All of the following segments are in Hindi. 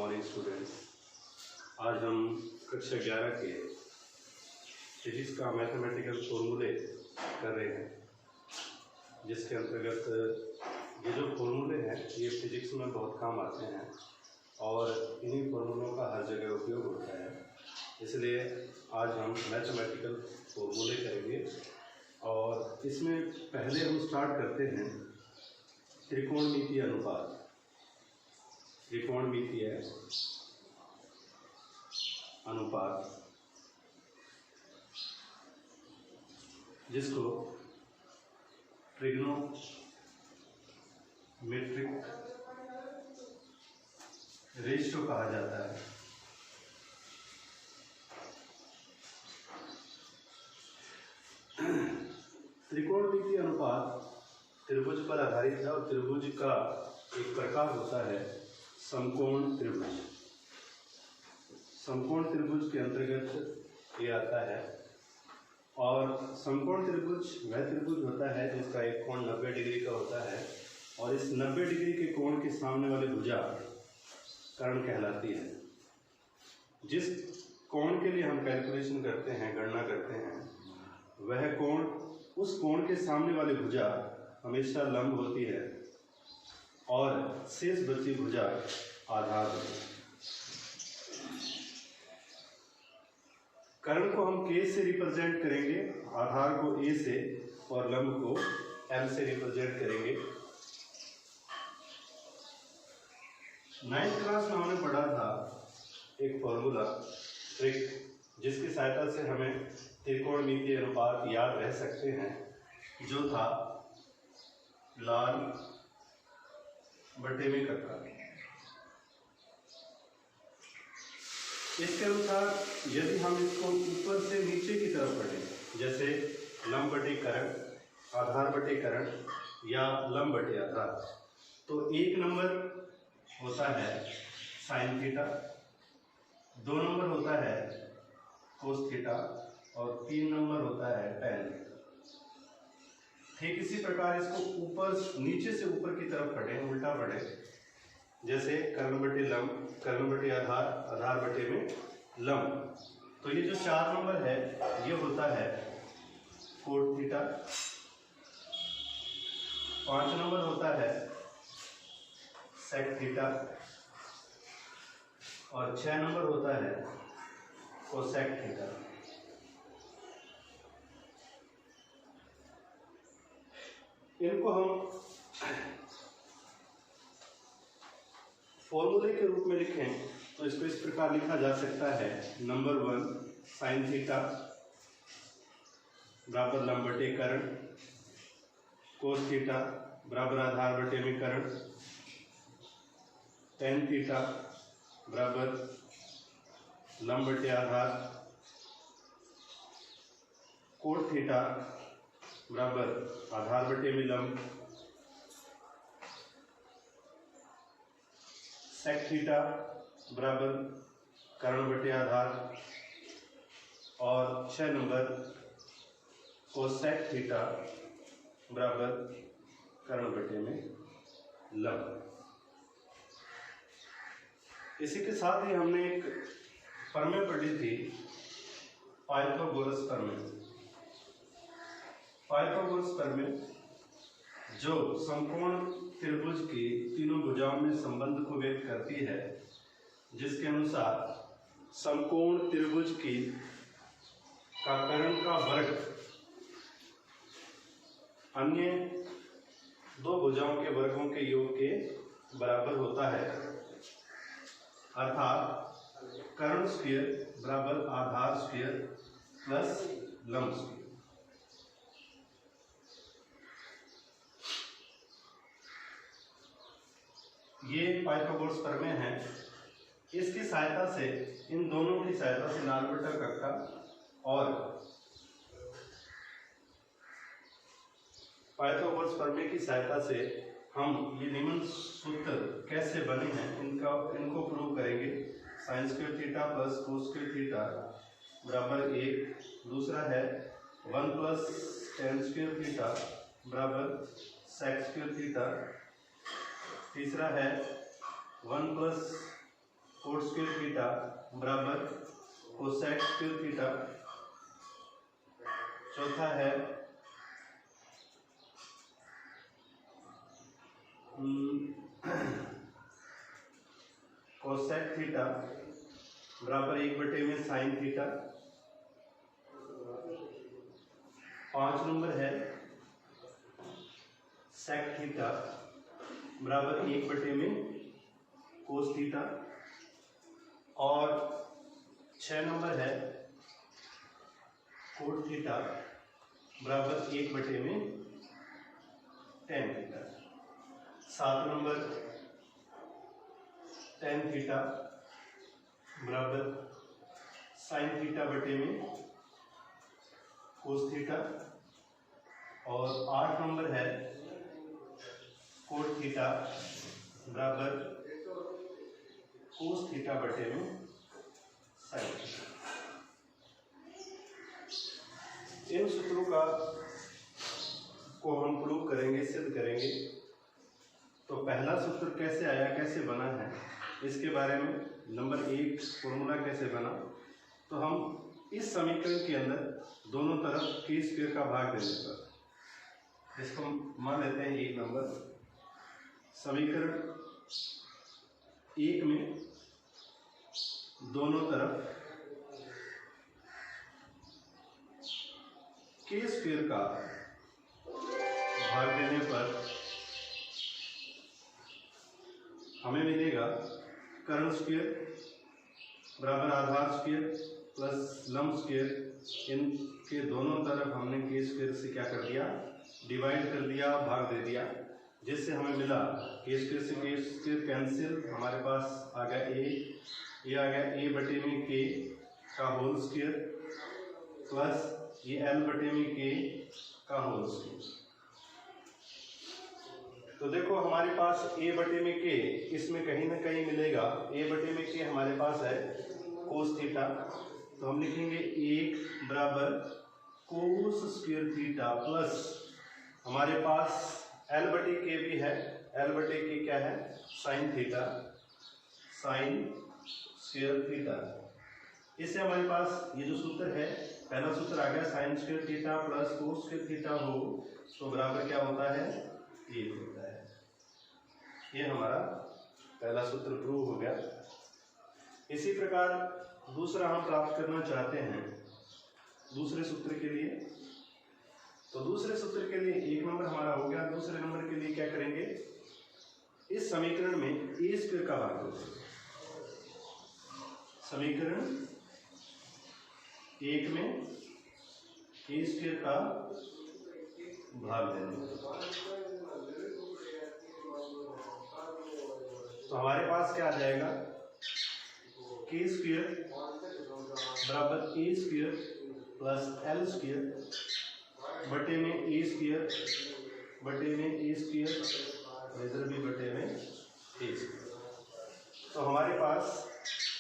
Morning students. आज हम कक्षा 11 के फिजिक्स का मैथमेटिकल फॉर्मूले कर रहे हैं, जिसके अंतर्गत ये जो फॉर्मूले हैं ये फिजिक्स में बहुत काम आते हैं और इन्हीं फॉर्मूलों का हर जगह उपयोग होता है। इसलिए आज हम मैथमेटिकल फॉर्मूले करेंगे और इसमें पहले हम स्टार्ट करते हैं त्रिकोणमितीय अनुपात। त्रिकोणमितीय अनुपात, जिसको ट्रिग्नोमेट्रिक रेशियो कहा जाता है। त्रिकोणमितीय अनुपात त्रिभुज पर आधारित है और त्रिभुज का एक प्रकार होता है समकोण त्रिभुज। समकोण त्रिभुज के अंतर्गत ये आता है और समकोण त्रिभुज वह त्रिभुज होता है जिसका एक कोण 90 डिग्री का होता है और इस 90 डिग्री के कोण के सामने वाली भुजा कर्ण कहलाती है। जिस कोण के लिए हम कैलकुलेशन करते हैं, गणना करते हैं, वह कोण, उस कोण के सामने वाली भुजा हमेशा लंब होती है और शेष बची भुजा आधार होती है। कर्ण को हम K से रिप्रेजेंट करेंगे, आधार को A से और लंब को M से रिप्रेजेंट करेंगे। 9th क्लास में हमने पढ़ा था एक फॉर्मूला ट्रिक, जिसकी सहायता से हमें त्रिकोणमितीय अनुपात याद रह सकते हैं, जो था लाल बटे में कक्का। इसके अनुसार यदि हम इसको ऊपर से नीचे की तरफ पढ़ें, जैसे लंब बटे कर्ण, आधार बटे कर्ण या लंब बटे आधार, तो 1 नंबर होता है साइन थीटा, 2 नंबर होता है कोस थीटा और 3 नंबर होता है टेन। ठीक इसी प्रकार इसको ऊपर नीचे से ऊपर की तरफ पढ़ें, उल्टा पढ़ें, जैसे कर्ण बटे लंब, कर्ण बटे आधार, आधार बटे में लंब। तो ये जो 4 नंबर है ये होता है कोट थीटा, 5 नंबर होता है सेक थीटा और 6 नंबर होता है कोसेक थीटा। इनको हम फॉर्मूले के रूप में लिखें तो इसको इस प्रकार लिखा जा सकता है। नंबर 1 साइन थीटा बराबर लंब बटे कर्ण, कोस थीटा बराबर आधार बटे में कर्ण, टेन थीटा बराबर लंब बटे आधार, कोट थीटा बराबर आधार बटे में लंब, सेक थीटा बराबर कर्ण बटे आधार और 6 नंबर कोसेक थीटा बराबर कर्ण बटे में लंब। इसी के साथ ही हमने एक प्रमेय पढ़ी थी, पाइथागोरस प्रमेय। पाइथागोरस प्रमेय जो समकोण त्रिभुज की तीनों भुजाओं में संबंध को व्यक्त करती है, जिसके अनुसार समकोण त्रिभुज की का कर्ण का वर्ग अन्य 2 भुजाओं के वर्गों के योग के बराबर होता है, अर्थात कर्ण स्क्वायर बराबर आधार स्क्वायर प्लस लंब स्क्वायर। ये पाइथागोरस प्रमेय है। इसकी सहायता से, इन दोनों की सहायता से लाल बटा कक्का और पाइथागोरस प्रमेय की सहायता से हम ये निम्न सूत्र कैसे बने हैं इनको प्रूव करेंगे। Sine square theta plus cos square theta बराबर 1, दूसरा है 1 प्लस टेन स्क्वायर थीटा बराबर सेक स्क्वायर थीटा, तीसरा है 1 प्लस कोट स्क्वायर थीटा बराबर कोसेक स्क्वायर थीटा। चौथा है कोसेक थीटा बराबर 1/में साइन थीटा। 5 नंबर है सेक थीटा बराबर 1/में कोस थीटा। और 6 नंबर है कोट थीटा बराबर 1/में tan theta. 7 number tan theta बराबर साइन थीटा बटे में कोस थीटा। और 8 नंबर है कोट थीटा बराबर कोस थीटा बटे में साइन थीटा। इन सूत्रों को हम प्रूव करेंगे, सिद्ध करेंगे। तो पहला सूत्र कैसे आया, कैसे बना है, इसके बारे में। नंबर 1 फॉर्मूला कैसे बना, तो हम इस समीकरण के अंदर दोनों तरफ के स्क्वायर का भाग देने पर, इसको मान लेते हैं 1 नंबर। समीकरण 1 में दोनों तरफ के स्क्वायर का भाग देने पर हमें मिलेगा कर्ण स्क्वायर बराबर आधार स्क्वायर प्लस लंब स्क्वायर। इनके दोनों तरफ हमने के स्क्वायर से क्या कर दिया, डिवाइड कर दिया, भाग दे दिया, जिससे हमें मिला के स्क्वायर से के स्क्वायर कैंसिल, हमारे पास आ गया ये आ गया a बटे में के का होल स्क्वायर प्लस ये l बटे में के का होल स्क्वायर। तो देखो हमारे पास a बटे में के, इसमें कहीं ना कहीं मिलेगा a बटे में के हमारे पास है कोस थीटा। तो हम लिखेंगे 1 बराबर कोस स्क्वायर थीटा प्लस हमारे पास l बटे के भी है, l बटे के क्या है sine theta, sine square theta. इससे हमारे पास ये जो सूत्र है, पहला सूत्र आ गया sine square theta plus cos square theta हो तो बराबर क्या होता है, ये होता है। ये हमारा पहला सूत्र प्रूव हो गया। इसी प्रकार दूसरा हम प्राप्त करना चाहते हैं दूसरे सूत्र के लिए। तो दूसरे सूत्र के लिए 1 नंबर हमारा हो गया। दूसरे नंबर के लिए क्या करेंगे, इस समीकरण में ए स्क्वायर का भाग देंगे। समीकरण 1 में ए स्क्वायर का भाग देंगे। तो हमारे पास क्या आ जाएगा, के स्क्वायर बराबर ए स्क्वायर प्लस एल स्क्वायर बटे में ए स्क्वायर बटे में ए स्क्वायर, इधर भी बटे में ए स्क्वायर। तो हमारे पास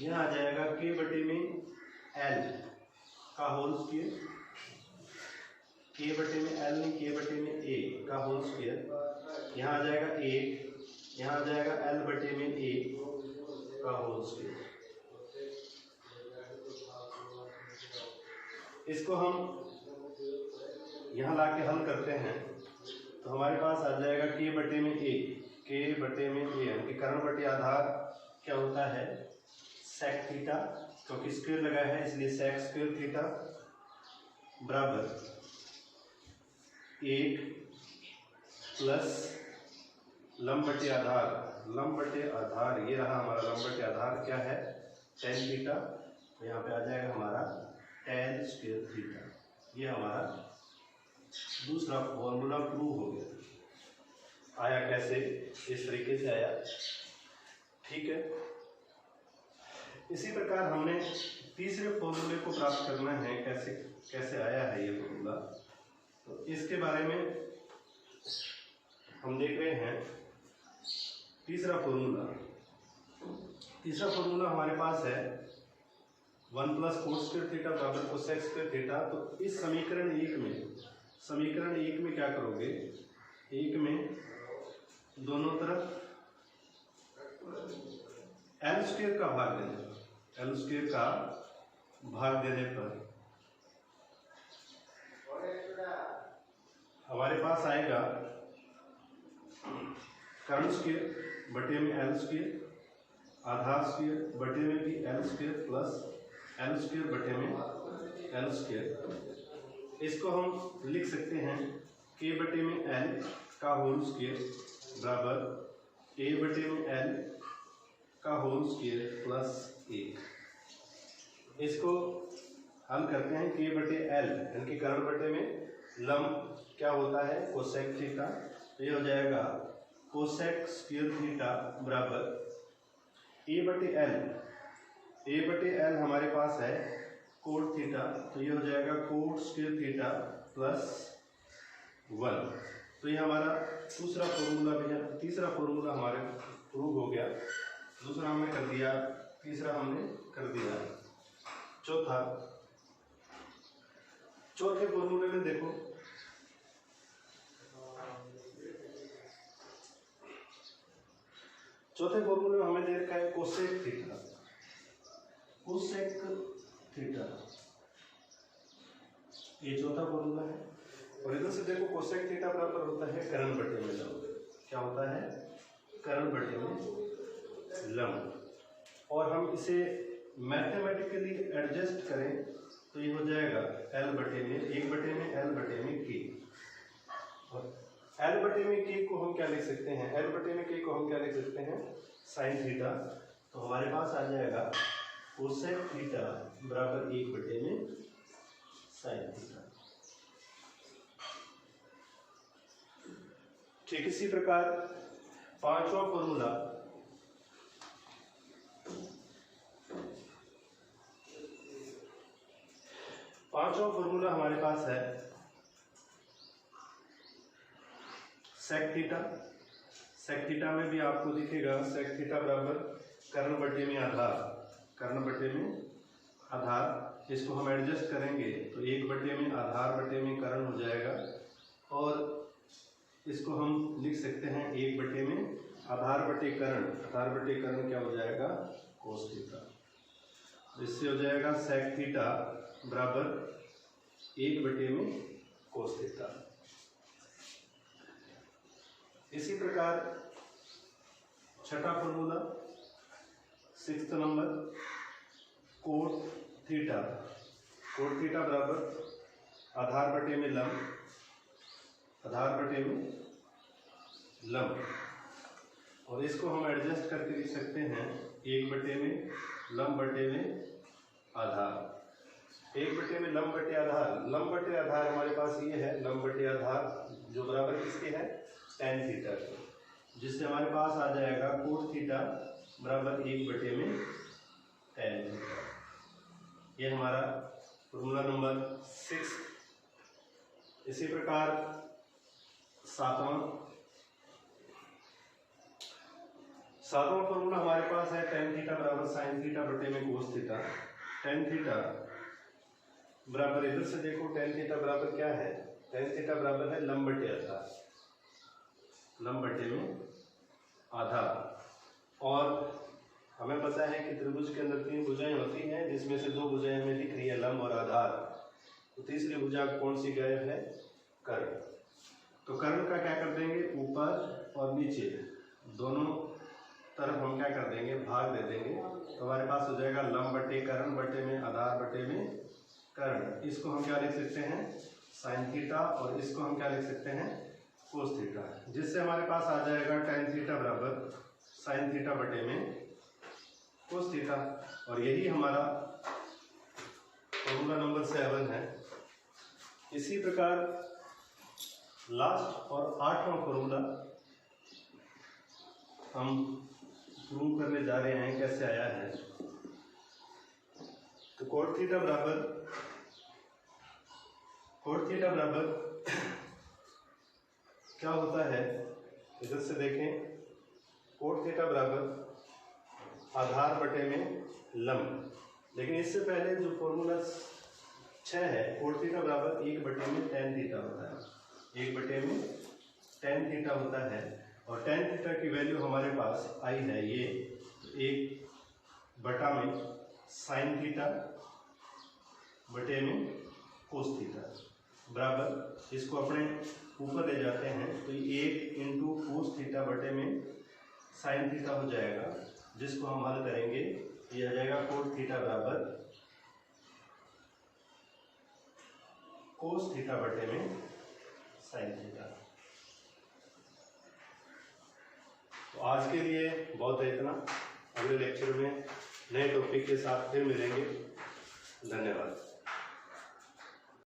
यहाँ आ जाएगा के बटे में एल का होल स्क्वायर, के बटे में एल नहीं के बटे में ए का होल स्क्वायर। यहाँ आ जाएगा 1, यहाँ आ जाएगा एल बटे में ए का होल स्क्वायर। इसको हम यहाँ लाके हल करते हैं तो हमारे पास आ जाएगा के बटे में ए, के बटे में ए यानी कर्ण बटे आधार क्या होता है सेक थीटा, क्योंकि स्क्वायर लगा है इसलिए सेक स्क्वायर थीटा बराबर 1 प्लस लंब बटे आधार, लंब बटे आधार ये रहा हमारा लंब बटे आधार क्या है टेन थीटा। तो यहाँ पे आ जाएगा हमारा टेन स्क्वायर थीटा। ये हमारा दूसरा फॉर्मूला प्रूव हो गया। आया कैसे, इस तरीके से आया, ठीक है। इसी प्रकार हमने तीसरे फॉर्मूले को प्राप्त करना है, कैसे कैसे आया है ये फॉर्मूला, तो इसके बारे में हम देख रहे हैं। तीसरा फॉर्मूला हमारे पास है 1 प्लस कोस स्क्वायर थीटा बराबर कोसेक स्क्वायर थीटा। तो इस समीकरण 1 में क्या करोगे, 1 में दोनों तरफ एल स्क्वायर का भाग देने पर, एल स्क्वायर का भाग देने पर हमारे पास आएगा कर्ण स्क्वायर बटे में एल स्क्वायर, आधार स्क्वायर बटे में भी L square plus L square बटे में एल स्क्वायर। इसको हम लिख सकते हैं के बटे में एल का होल स्क्वायर बराबर ए बटे में एल का होल स्क्वायर प्लस 1। इसको हम करते हैं के बटे एल यानी कि कर्ण बटे में लंब क्या होता है कोसेक थीटा, तो ये हो जाएगा कोसेक स्क्वायर थीटा बराबर ए बटे एल हमारे पास है कोट थीटा, तो ये हो जाएगा कोट स्क्वायर थीटा प्लस 1। तो ये हमारा दूसरा फॉर्मूला भी है, तीसरा फॉर्मूला हमारे प्रूव हो गया, दूसरा हमने कर दिया, तीसरा हमने कर दिया। चौथे फॉर्मूले में देखो, चौथे फॉर्मूले में हमें दे रखा है कोसेक थीटा, ये चौथा फॉर्मूला है। और इधर से देखो कोसेक थीटा बराबर होता है कर्ण बटे में लंब, क्या होता है कर्ण बटे में लंब। और हम इसे मैथमेटिकली एडजस्ट करें तो ये हो जाएगा एल बटे में 1 बटे में एल बटे में के। और एल बटे में के को हम क्या लिख सकते हैं, एल बटे में के को हम क्या लिख सकते हैं साइन थीटा। तो हमारे पास आ जाएगा कोसेक थीटा बराबर 1 बटे में साइन थीटा। ठीक इसी प्रकार पांचवा फॉर्मूला, हमारे पास है सेक थीटा। सेक थीटा में भी आपको दिखेगा सेक थीटा बराबर कर्ण बटे में आधार। इसको हम एडजस्ट करेंगे तो 1 बटे में आधार बटे में कर्ण हो जाएगा, और इसको हम लिख सकते हैं 1 बटे में आधार बटे कर्ण क्या हो जाएगा कोस थीटा। इससे हो जाएगा सेक थीटा बराबर 1 बटे में कोस थीटा। इसी प्रकार छठा formula 6th number quote theta बराबर आधार बटे में लंब, और इसको हम एडजस्ट करके लिख सकते हैं 1 बटे में लंब बटे में आधार। 1 बटे में लंब बटे आधार हमारे पास ये है लंब बटे आधार, जो बराबर किसके है tan थीटा के, जिससे हमारे पास आ जाएगा कोट थीटा बराबर 1 बटे में tan थीटा। ये हमारा फॉर्मूला नंबर 6। इसी प्रकार सातवां फॉर्मूला हमारे पास है tan थीटा बराबर sin थीटा बटे में cos थीटा। tan थीटा बराबर, इधर से देखो tan थीटा बराबर क्या है, tan थीटा बराबर है लंब बटे में आधार। और हमें पता है कि त्रिभुज के अंदर 3 भुजाएं होती हैं, जिसमें से 2 भुजाएं हमें दिख रही है लंब और आधार, तो तीसरी भुजा कौन सी गायब है कर्ण। तो कर्ण का क्या कर देंगे, ऊपर और नीचे दोनों तरफ हम क्या कर देंगे भाग दे देंगे, तो हमारे पास हो जाएगा लंब बटे कर्ण बटे में आधार बटे में कर्ण। इसको हम क्या लिख सकते हैं साइन थीटा, और इसको हम क्या लिख सकते हैं कोस थीटा, जिससे हमारे पास आ जाएगा tan थीटा बराबर साइन थीटा बटे में कोस थीटा। और यही हमारा फॉर्मूला नंबर 7 है। इसी प्रकार लास्ट और 8वां फॉर्मूला हम प्रूव करने जा रहे हैं कैसे आया है। तो कोट थीटा बराबर क्या होता है, इधर से देखें कोट थीटा बराबर आधार बटे में लंब, लेकिन इससे पहले जो फॉर्मूला 6 है कोट थीटा बराबर 1 बटे में tan थीटा होता है, 1 बटे में tan थीटा होता है। और tan थीटा की वैल्यू हमारे पास आई है ये 1 बटा में साइन थीटा बटे में कोस थीटा बराबर, इसको अपने ऊपर ले जाते हैं तो 1 इंटू कोस थीटा बटे में साइन थीटा हो जाएगा, जिसको हम हल करेंगे ये आ जाएगा कोस थीटा बराबर कोस थीटा बटे में साइन थीटा। तो आज के लिए बहुत है इतना, अगले लेक्चर में नए टॉपिक के साथ फिर मिलेंगे। धन्यवाद।